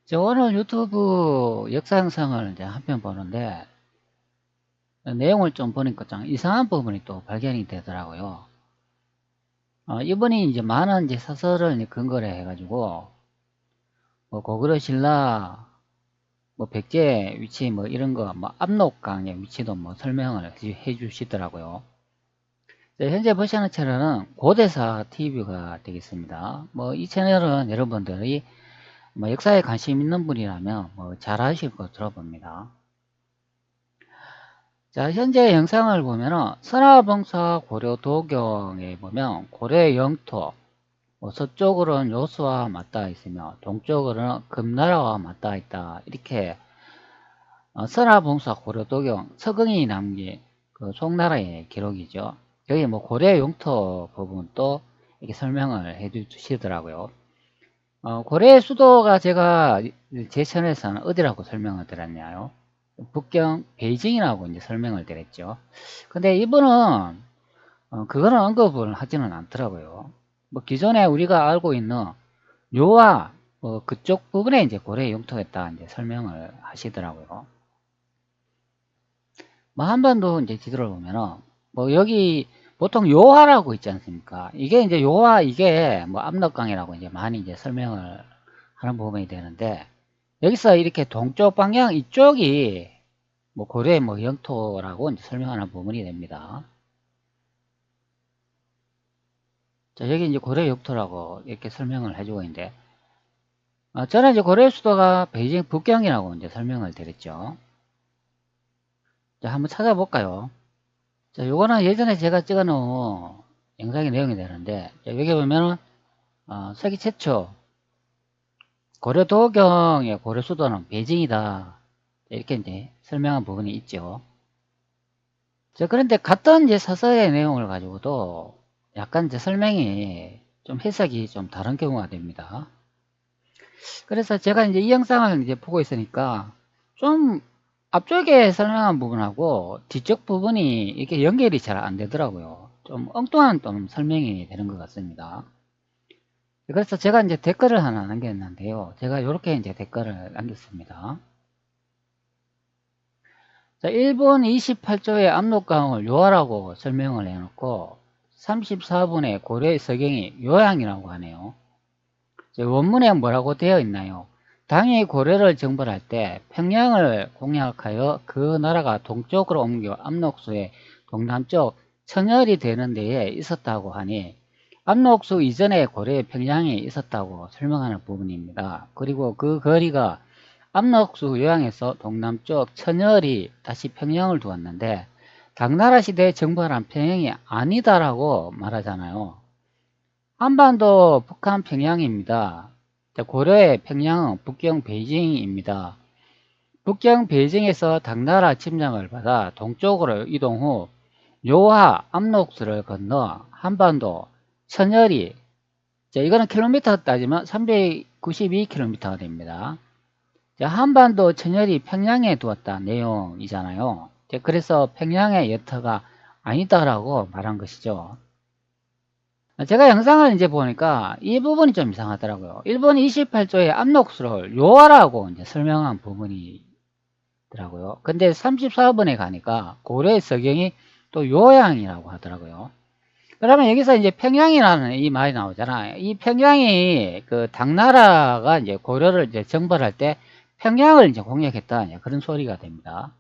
저 오늘 유튜브 역사 영상을 이제 한 편 보는데 내용을 좀 보니까 좀 이상한 부분이 또 발견이 되더라고요. 이분이 이제 많은 이제 사설을 이제 근거로 해가지고 뭐 고구려 신라 뭐 백제 위치 뭐 이런 거 뭐 압록강의 위치도 뭐 설명을 해 주시더라고요. 현재 보시는 채널은 고대사 TV가 되겠습니다. 뭐 이 채널은 여러분들이 뭐 역사에 관심 있는 분이라면 뭐 잘 아실 것으로 봅니다. 자, 현재 영상을 보면은 선화봉사 고려도경에 보면 고려의 영토, 뭐 서쪽으로는 요수와 맞닿아 있으며 동쪽으로는 금나라와 맞닿아 있다. 이렇게 선화봉사 고려도경 서경이 남긴 그 송나라의 기록이죠. 여기 뭐 고려의 영토 부분도 이렇게 설명을 해 주시더라고요. 고려의 수도가 제가 제 채널에서는 어디라고 설명을 드렸냐요? 북경 베이징이라고 이제 설명을 드렸죠. 근데 이분은 그거는 언급을 하지는 않더라고요. 뭐 기존에 우리가 알고 있는 요와 그쪽 부분에 이제 고려의 영토였다 이제 설명을 하시더라고요. 뭐 한반도 이제 지도를 보면은 뭐 여기 보통 요하라고 있지 않습니까? 이게 이제 요하 이게 뭐 압록강이라고 이제 많이 이제 설명을 하는 부분이 되는데 여기서 이렇게 동쪽 방향 이쪽이 뭐 고려의 뭐 영토라고 이제 설명하는 부분이 됩니다. 자, 여기 이제 고려 영토라고 이렇게 설명을 해주고 있는데, 저는 이제 고려 수도가 베이징 북경이라고 이제 설명을 드렸죠. 자, 한번 찾아볼까요? 자, 요거는 예전에 제가 찍어 놓은 영상의 내용이 되는데, 자, 여기 보면은, 세계 최초 고려 도경의 고려 수도는 베이징이다. 이렇게 이제 설명한 부분이 있죠. 자, 그런데 같은 이제 사설의 내용을 가지고도 약간 이제 설명이 좀 해석이 좀 다른 경우가 됩니다. 그래서 제가 이제 이 영상을 이제 보고 있으니까 좀 앞쪽에 설명한 부분하고 뒤쪽 부분이 이렇게 연결이 잘 안 되더라고요. 좀 엉뚱한 좀 설명이 되는 것 같습니다. 그래서 제가 이제 댓글을 하나 남겼는데요. 제가 이렇게 이제 댓글을 남겼습니다. 자, 일본 28조의 압록강을 요하라고 설명을 해놓고 34분의 고려의 서경이 요양이라고 하네요. 원문에 뭐라고 되어 있나요? 당이 고려를 정벌할 때 평양을 공략하여 그 나라가 동쪽으로 옮겨 압록수의 동남쪽 천열이 되는 데에 있었다고 하니 압록수 이전에 고려의 평양에 있었다고 설명하는 부분입니다. 그리고 그 거리가 압록수 요양에서 동남쪽 천열이 다시 평양을 두었는데 당나라 시대에 정벌한 평양이 아니다라고 말하잖아요. 한반도 북한 평양입니다. 고려의 평양은 북경 베이징입니다. 북경 베이징에서 당나라 침략을 받아 동쪽으로 이동 후 요하 압록수를 건너 한반도 천여리, 이거는 킬로미터 따지면 392km가 됩니다. 한반도 천여리 평양에 두었다 내용이잖아요. 그래서 평양의 여터가 아니다라고 말한 것이죠. 제가 영상을 이제 보니까 이 부분이 좀 이상하더라고요. 일본 28조의 압록수를 요하라고 이제 설명한 부분이더라고요. 근데 34번에 가니까 고려의 서경이 또 요양이라고 하더라고요. 그러면 여기서 이제 평양이라는 이 말이 나오잖아요. 이 평양이 그 당나라가 이제 고려를 이제 정벌할 때 평양을 이제 공략했다. 그런 소리가 됩니다.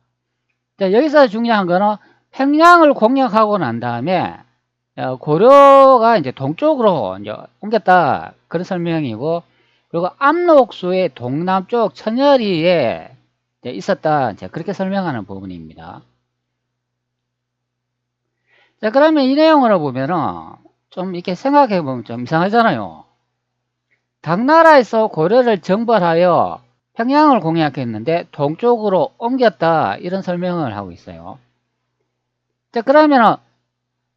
자, 여기서 중요한 거는 평양을 공략하고 난 다음에 고려가 이제 동쪽으로 이제 옮겼다. 그런 설명이고, 그리고 압록수의 동남쪽 천여리에 있었다. 이제 그렇게 설명하는 부분입니다. 자, 그러면 이 내용으로 보면은 좀 이렇게 생각해 보면 좀 이상하잖아요. 당나라에서 고려를 정벌하여 평양을 공략했는데 동쪽으로 옮겼다. 이런 설명을 하고 있어요. 자, 그러면은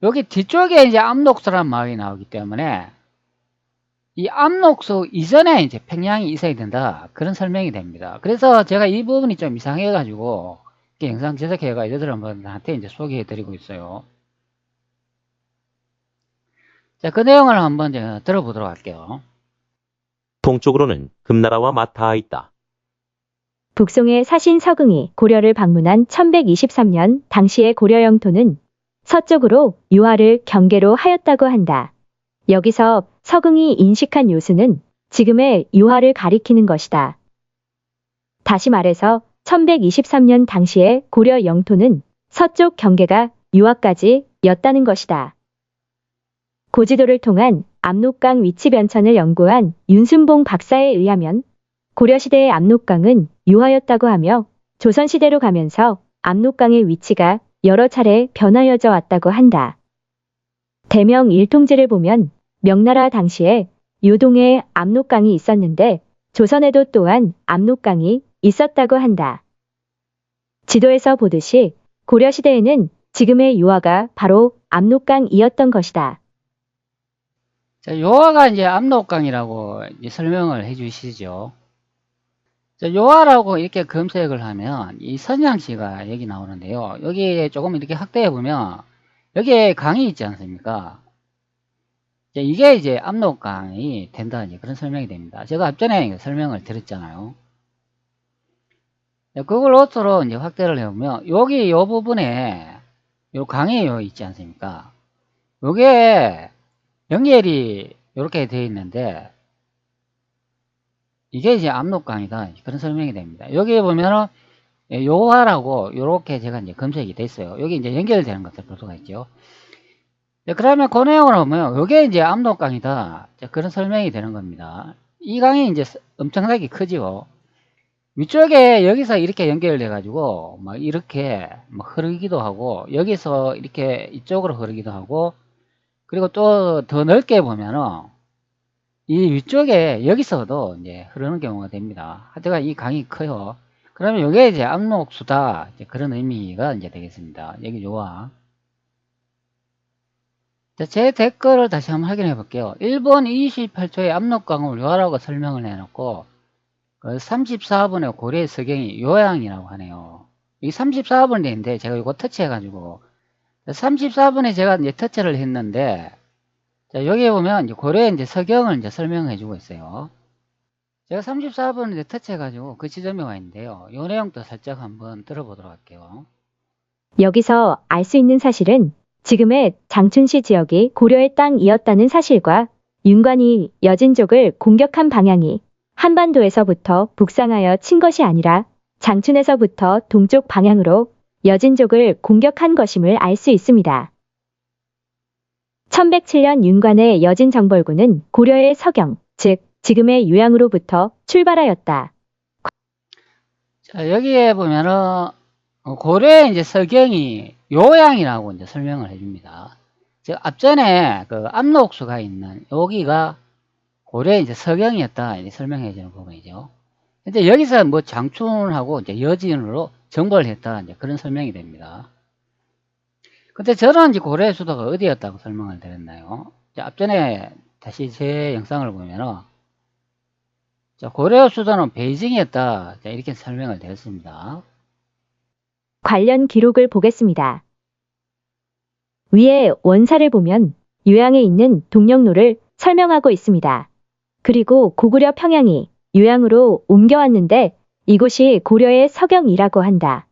여기 뒤쪽에 이제 압록수라는 말이 나오기 때문에 이 압록수 이전에 이제 평양이 있어야 된다. 그런 설명이 됩니다. 그래서 제가 이 부분이 좀 이상해가지고 영상 제작해가 여러분들한테 이제 소개해 드리고 있어요. 자, 그 내용을 한번 제가 들어보도록 할게요. 동쪽으로는 금나라와 맞닿아 있다. 북송의 사신 서긍이 고려를 방문한 1123년 당시의 고려 영토는 서쪽으로 유화를 경계로 하였다고 한다. 여기서 서긍이 인식한 요수는 지금의 유화를 가리키는 것이다. 다시 말해서 1123년 당시의 고려 영토는 서쪽 경계가 유화까지 였다는 것이다. 고지도를 통한 압록강 위치 변천을 연구한 윤순봉 박사에 의하면 고려시대의 압록강은 유화였다고 하며 조선시대로 가면서 압록강의 위치가 여러 차례 변하여져 왔다고 한다. 대명 일통지를 보면 명나라 당시에 요동에 압록강이 있었는데 조선에도 또한 압록강이 있었다고 한다. 지도에서 보듯이 고려시대에는 지금의 유화가 바로 압록강이었던 것이다. 자, 요화가 이제 압록강이라고 이제 설명을 해 주시죠. 자, 요화라고 이렇게 검색을 하면 이 선양시가 여기 나오는데요. 여기 조금 이렇게 확대해 보면 여기에 강이 있지 않습니까? 이게 이제 압록강이 된다, 이제 그런 설명이 됩니다. 제가 앞전에 설명을 드렸잖아요. 그걸 옷으로 이제 확대를 해보면 여기 요 부분에 요 강이 요 있지 않습니까? 요게 연결이 이렇게 되어 있는데 이게 이제 압록강이다, 그런 설명이 됩니다. 여기 보면은 요화라고 요렇게 제가 이제 검색이 됐어요. 여기 이제 연결되는 것들 볼 수가 있죠. 그러면 그 내용을 보면 이게 이제 압록강이다, 그런 설명이 되는 겁니다. 이 강이 이제 엄청나게 크죠. 위쪽에 여기서 이렇게 연결돼 가지고 막 이렇게 막 흐르기도 하고 여기서 이렇게 이쪽으로 흐르기도 하고, 그리고 또 더 넓게 보면은 이 위쪽에 여기서도 이제 흐르는 경우가 됩니다. 하여간 이 강이 커요. 그러면 이게 이제 압록수다, 그런 의미가 이제 되겠습니다. 여기 요와. 자, 제 댓글을 다시 한번 확인해 볼게요. 1번 28초에 압록강을 요하라고 설명을 해놓고 34번에 고려의 서경이 요양이라고 하네요. 이 34번인데 제가 이거 터치해 가지고 34번에 제가 이제 터치를 했는데, 자, 여기 보면 이제 고려의 이제 서경을 이제 설명해 주고 있어요. 제가 34번을 이제 터치해 가지고 그 지점에 와 있는데요. 요 내용도 살짝 한번 들어보도록 할게요. 여기서 알 수 있는 사실은 지금의 장춘시 지역이 고려의 땅이었다는 사실과 윤관이 여진족을 공격한 방향이 한반도에서부터 북상하여 친 것이 아니라 장춘에서부터 동쪽 방향으로 여진족을 공격한 것임을 알 수 있습니다. 1107년 윤관의 여진정벌군은 고려의 서경, 즉 지금의 유양으로부터 출발하였다. 자, 여기에 보면은 고려의 이제 서경이 요양이라고 이제 설명을 해줍니다. 즉 앞전에 그 압록수가 있는 여기가 고려의 이제 서경이었다, 이제 설명해 주는 부분이죠. 근데 여기서 뭐 장춘하고 이제 여진으로 정벌을 했다, 이제 그런 설명이 됩니다. 근데 저는 이제 고려의 수도가 어디였다고 설명을 드렸나요? 자, 앞전에 다시 제 영상을 보면은 자, 고려 수도는 베이징이었다, 자, 이렇게 설명을 드렸습니다. 관련 기록을 보겠습니다. 위에 원사를 보면 요양에 있는 동력로를 설명하고 있습니다. 그리고 고구려 평양이 요양으로 옮겨왔는데 이곳이 고려의 서경이라고 한다.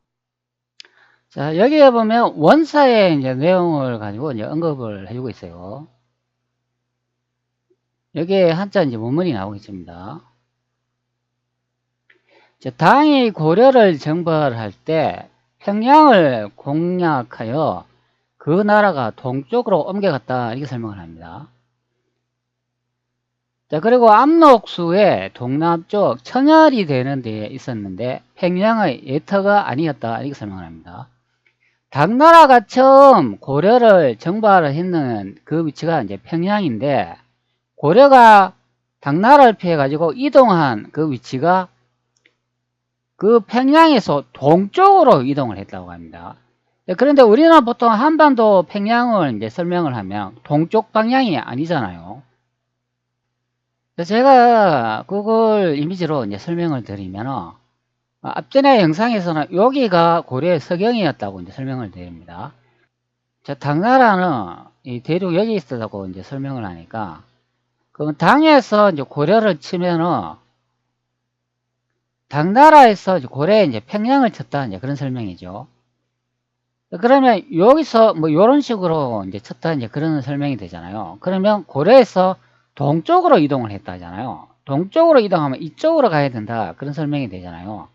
자, 여기에 보면 원사의 이제 내용을 가지고 이제 언급을 해주고 있어요. 여기에 한자 이제 원문이 나오고 있습니다. 자, 당이 고려를 정벌할 때 평양을 공략하여 그 나라가 동쪽으로 옮겨갔다, 이렇게 설명을 합니다. 자, 그리고 압록수의 동남쪽 청열이 되는 데에 있었는데 평양의 예터가 아니었다, 이렇게 설명을 합니다. 당나라가 처음 고려를 정벌을 했는 그 위치가 이제 평양인데 고려가 당나라를 피해 가지고 이동한 그 위치가 그 평양에서 동쪽으로 이동을 했다고 합니다. 그런데 우리는 보통 한반도 평양을 이제 설명을 하면 동쪽 방향이 아니잖아요. 제가 그걸 이미지로 이제 설명을 드리면 앞전에 영상에서는 여기가 고려의 서경이었다고 이제 설명을 드립니다. 자, 당나라는 이 대륙 여기 있었다고 이제 설명을 하니까, 그럼 당에서 이제 고려를 치면은 당나라에서 이제 고려에 이제 평양을 쳤다 이제 그런 설명이죠. 그러면 여기서 뭐 이런 식으로 이제 쳤다 이제 그런 설명이 되잖아요. 그러면 고려에서 동쪽으로 이동을 했다 하잖아요. 동쪽으로 이동하면 이쪽으로 가야 된다 그런 설명이 되잖아요.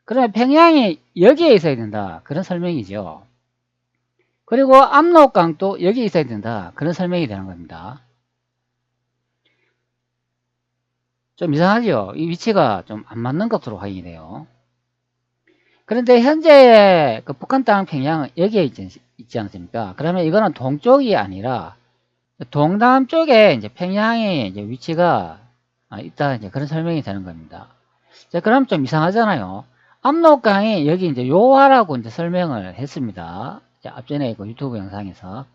그러면 평양이 여기에 있어야 된다 그런 설명이죠. 그리고 압록강도 여기 있어야 된다 그런 설명이 되는 겁니다. 좀 이상하죠? 이 위치가 좀 안 맞는 것으로 확인이 돼요. 그런데 현재 그 북한 땅 평양은 여기에 있지 않습니까? 그러면 이거는 동쪽이 아니라 동남쪽에 이제 평양의 이제 위치가 있다 이제 그런 설명이 되는 겁니다. 자, 그럼 좀 이상하잖아요. 압록강이 여기 이제 요하라고 이제 설명을 했습니다. 자, 앞전에 그 유튜브 영상에서.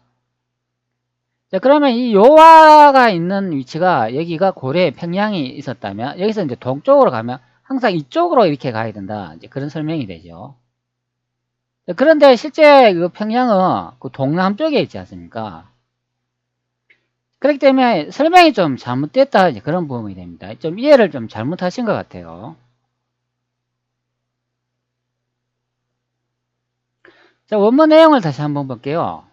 자, 그러면 이 요하가 있는 위치가 여기가 고려의 평양이 있었다면 여기서 이제 동쪽으로 가면 항상 이쪽으로 이렇게 가야 된다. 이제 그런 설명이 되죠. 자, 그런데 실제 그 평양은 그 동남쪽에 있지 않습니까? 그렇기 때문에 설명이 좀 잘못됐다. 이제 그런 부분이 됩니다. 좀 이해를 좀 잘못하신 것 같아요. 자, 원문 내용을 다시 한번 볼게요.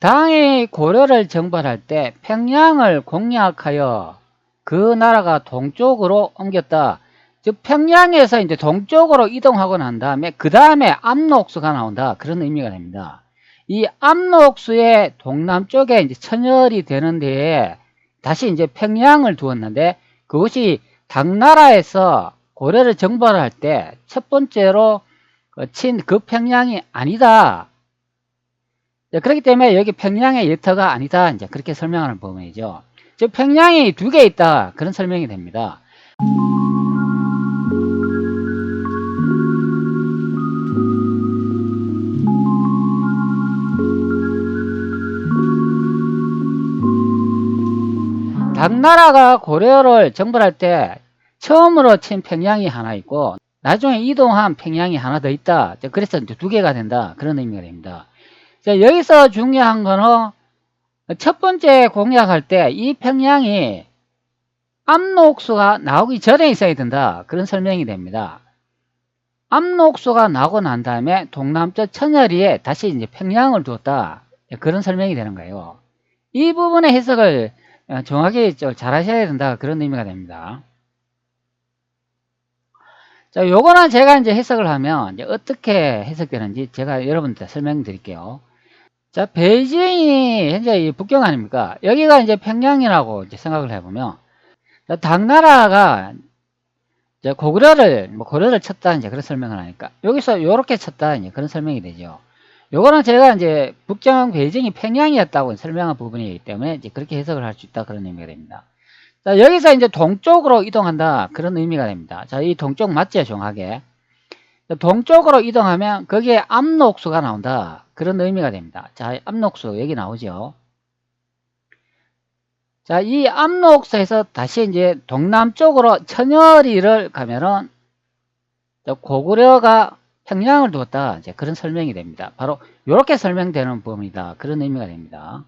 당이 고려를 정벌할 때 평양을 공략하여 그 나라가 동쪽으로 옮겼다. 즉 평양에서 이제 동쪽으로 이동하고 난 다음에 그 다음에 압록수가 나온다. 그런 의미가 됩니다. 이 압록수의 동남쪽에 이제 천열이 되는 데에 다시 이제 평양을 두었는데 그것이 당나라에서 고려를 정벌할 때 첫 번째로 친 그 평양이 아니다. 그렇기 때문에 여기 평양의 일터가 아니다. 이제 그렇게 설명하는 부분이죠. 즉 평양이 두 개 있다. 그런 설명이 됩니다. 당나라가 고려를 정벌할 때 처음으로 친 평양이 하나 있고 나중에 이동한 평양이 하나 더 있다. 그래서 이제 두 개가 된다. 그런 의미가 됩니다. 자, 여기서 중요한 거는 첫 번째 공략할 때 이 평양이 압록수가 나오기 전에 있어야 된다. 그런 설명이 됩니다. 압록수가 나고 난 다음에 동남쪽 천여리에 다시 이제 평양을 두었다. 그런 설명이 되는 거예요. 이 부분의 해석을 정확히 잘 하셔야 된다. 그런 의미가 됩니다. 자, 요거는 제가 이제 해석을 하면 이제 어떻게 해석되는지 제가 여러분한테 설명드릴게요. 자, 베이징이 현재 이 북경 아닙니까? 여기가 이제 평양이라고 이제 생각을 해보면, 자, 당나라가 이제 고구려를, 뭐 고려를 쳤다, 이제 그런 설명을 하니까, 여기서 요렇게 쳤다, 이제 그런 설명이 되죠. 요거는 제가 이제 북경 베이징이 평양이었다고 설명한 부분이기 때문에 이제 그렇게 해석을 할 수 있다, 그런 의미가 됩니다. 자, 여기서 이제 동쪽으로 이동한다, 그런 의미가 됩니다. 자, 이 동쪽 맞죠, 정확하게? 동쪽으로 이동하면 거기에 압록수가 나온다. 그런 의미가 됩니다. 자, 압록수 여기 나오죠. 자, 이 압록수에서 다시 이제 동남쪽으로 천여리를 가면은 고구려가 평양을 두었다. 이제 그런 설명이 됩니다. 바로 이렇게 설명되는 부분이다. 그런 의미가 됩니다.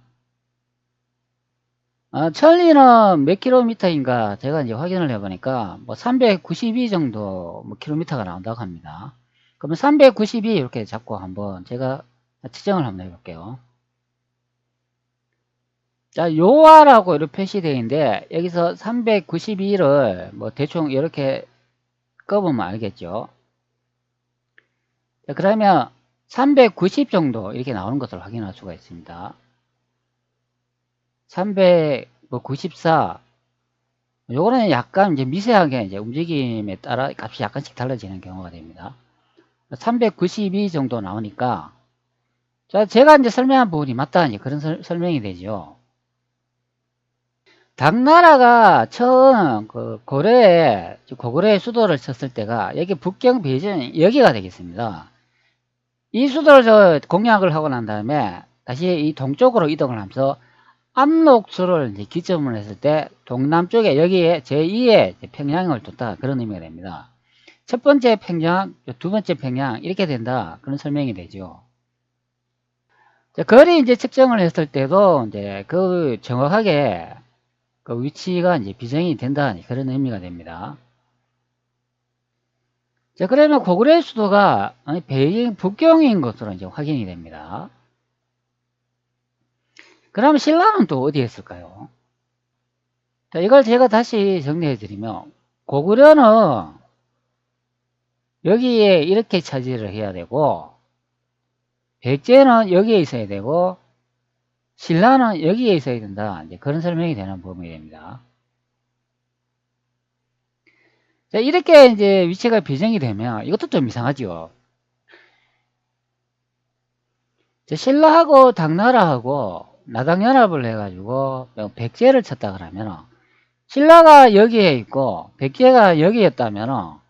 천리는 몇 킬로미터인가 제가 이제 확인을 해보니까 뭐 392 정도 뭐 킬로미터가 나온다고 합니다. 그러면 392 이렇게 잡고 한번 제가 측정을 한번 해볼게요. 자, 요하라고 이렇게 표시되어 있는데 여기서 392를 뭐 대충 이렇게 꺼보면 알겠죠. 자, 그러면 390 정도 이렇게 나오는 것을 확인할 수가 있습니다. 394 요거는 약간 이제 미세하게 이제 움직임에 따라 값이 약간씩 달라지는 경우가 됩니다. 392 정도 나오니까 자, 제가 이제 설명한 부분이 맞다 이제 그런 설명이 되죠. 당나라가 처음 그 고구려의 수도를 쳤을 때가 여기 북경 베이징 여기가 되겠습니다. 이 수도를 공략을 하고 난 다음에 다시 이 동쪽으로 이동을 하면서 압록수를 이제 기점을 했을 때 동남쪽에 여기에 제2의 평양을 뒀다 그런 의미가 됩니다. 첫 번째 평양, 두 번째 평양 이렇게 된다 그런 설명이 되죠. 자, 거리 이제 측정을 했을 때도 이제 그 정확하게 그 위치가 이제 비정이 된다 그런 의미가 됩니다. 자, 그러면 고구려의 수도가 베이징 북경인 것으로 이제 확인이 됩니다. 그러면 신라는 또 어디에 있을까요? 자, 이걸 제가 다시 정리해 드리면, 고구려는 여기에 이렇게 차지를 해야 되고, 백제는 여기에 있어야 되고, 신라는 여기에 있어야 된다. 이제 그런 설명이 되는 부분이 됩니다. 자, 이렇게 이제 위치가 비정이 되면 이것도 좀 이상하죠. 자, 신라하고 당나라하고 나당연합을 해가지고 백제를 쳤다 그러면 신라가 여기에 있고 백제가 여기에 있다면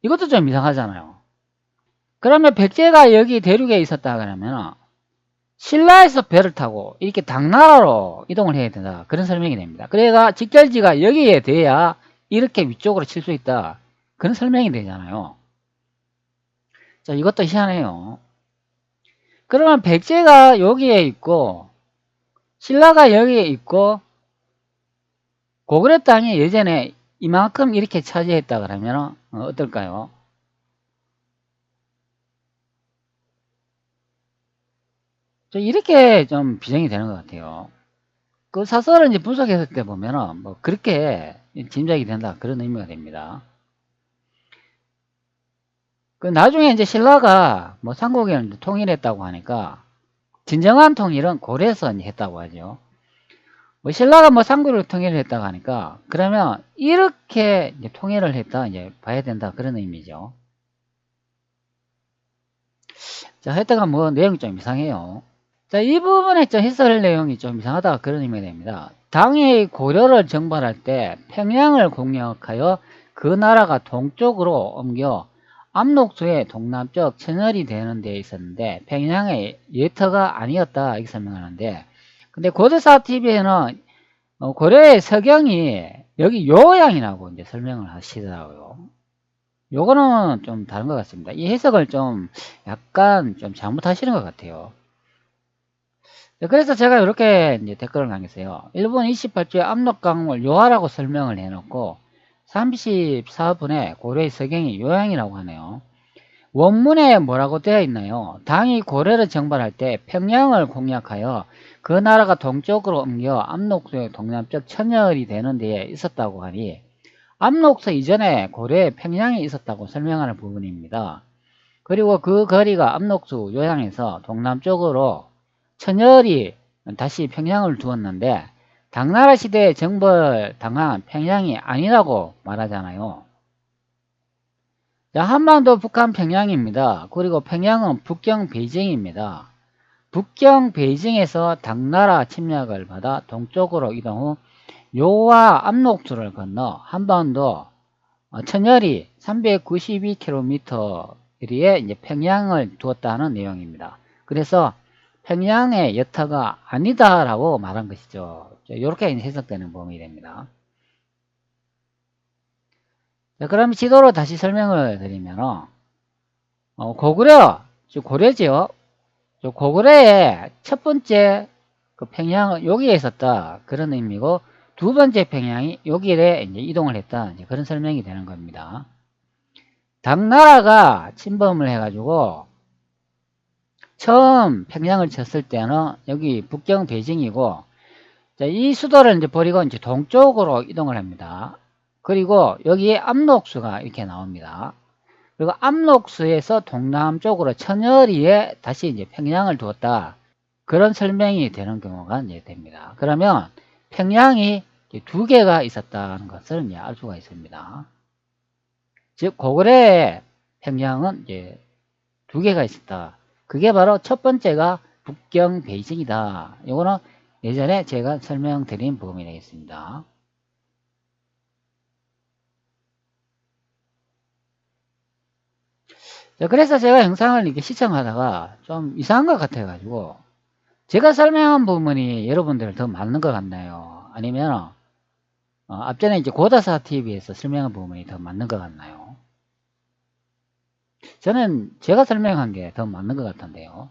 이것도 좀 이상하잖아요. 그러면 백제가 여기 대륙에 있었다 그러면 신라에서 배를 타고 이렇게 당나라로 이동을 해야 된다. 그런 설명이 됩니다. 그래가 직결지가 여기에 돼야 이렇게 위쪽으로 칠 수 있다. 그런 설명이 되잖아요. 자, 이것도 희한해요. 그러면 백제가 여기에 있고 신라가 여기에 있고 고구려 땅이 예전에 이만큼 이렇게 차지했다 그러면 어떨까요? 이렇게 좀 비정이 되는 것 같아요. 그 사설을 이제 분석했을 때 보면은 뭐 그렇게 짐작이 된다 그런 의미가 됩니다. 그 나중에 이제 신라가 뭐 삼국을 이제 통일했다고 하니까 진정한 통일은 고려에서 이제 했다고 하죠. 뭐 신라가 뭐 삼국을 통일을 했다고 하니까 그러면 이렇게 이제 통일을 했다 이제 봐야 된다 그런 의미죠. 자, 하여튼간 뭐 내용이 좀 이상해요. 자, 이 부분에 좀 해설 내용이 좀 이상하다 그런 의미가 됩니다. 당이 고려를 정벌할 때 평양을 공격하여 그 나라가 동쪽으로 옮겨 압록수의 동남쪽 천열이 되는 데 있었는데 평양의 예터가 아니었다 이렇게 설명하는데, 근데 고대사 TV에는 고려의 서경이 여기 요양이라고 이제 설명을 하시더라고요. 요거는 좀 다른 것 같습니다. 이 해석을 좀 약간 좀 잘못하시는 것 같아요. 그래서 제가 이렇게 이제 댓글을 남겼어요. 일본 28주의 압록강을 요하라고 설명을 해놓고 34분에 고려의 서경이 요양이라고 하네요. 원문에 뭐라고 되어 있나요? 당이 고려를 정벌할 때 평양을 공략하여 그 나라가 동쪽으로 옮겨 압록수의 동남쪽 천열이 되는 데에 있었다고 하니 압록수 이전에 고려에 평양이 있었다고 설명하는 부분입니다. 그리고 그 거리가 압록수 요양에서 동남쪽으로 천열이 다시 평양을 두었는데 당나라 시대에 정벌 당한 평양이 아니라고 말하잖아요. 자, 한반도 북한 평양입니다. 그리고 평양은 북경 베이징입니다. 북경 베이징에서 당나라 침략을 받아 동쪽으로 이동 후 요와 압록수를 건너 한반도 천열이 392km 거리에 이제 평양을 두었다는 내용입니다. 그래서 평양의 여타가 아니다라고 말한 것이죠. 이렇게 해석되는 부분이 됩니다. 자, 그럼 지도로 다시 설명을 드리면 고구려, 즉 고려지요. 고구려의 첫 번째 그 평양은 여기에 있었다 그런 의미고, 두 번째 평양이 여기에 이제 이동을 했다 이제 그런 설명이 되는 겁니다. 당나라가 침범을 해가지고 처음 평양을 쳤을 때는 여기 북경 베이징이고, 자, 이 수도를 이제 버리고 이제 동쪽으로 이동을 합니다. 그리고 여기에 압록수가 이렇게 나옵니다. 그리고 압록수에서 동남쪽으로 천여리에 다시 이제 평양을 두었다. 그런 설명이 되는 경우가 이제 됩니다. 그러면 평양이 두 개가 있었다는 것을 이제 알 수가 있습니다. 즉 고구려의 평양은 이제 두 개가 있었다. 그게 바로 첫 번째가 북경 베이징이다. 이거는 예전에 제가 설명드린 부분이 되겠습니다. 자, 그래서 제가 영상을 이렇게 시청하다가 좀 이상한 것 같아가지고 제가 설명한 부분이 여러분들 더 맞는 것 같나요? 아니면 앞전에 이제 고다사 TV에서 설명한 부분이 더 맞는 것 같나요? 저는 제가 설명한 게 더 맞는 것 같은데요.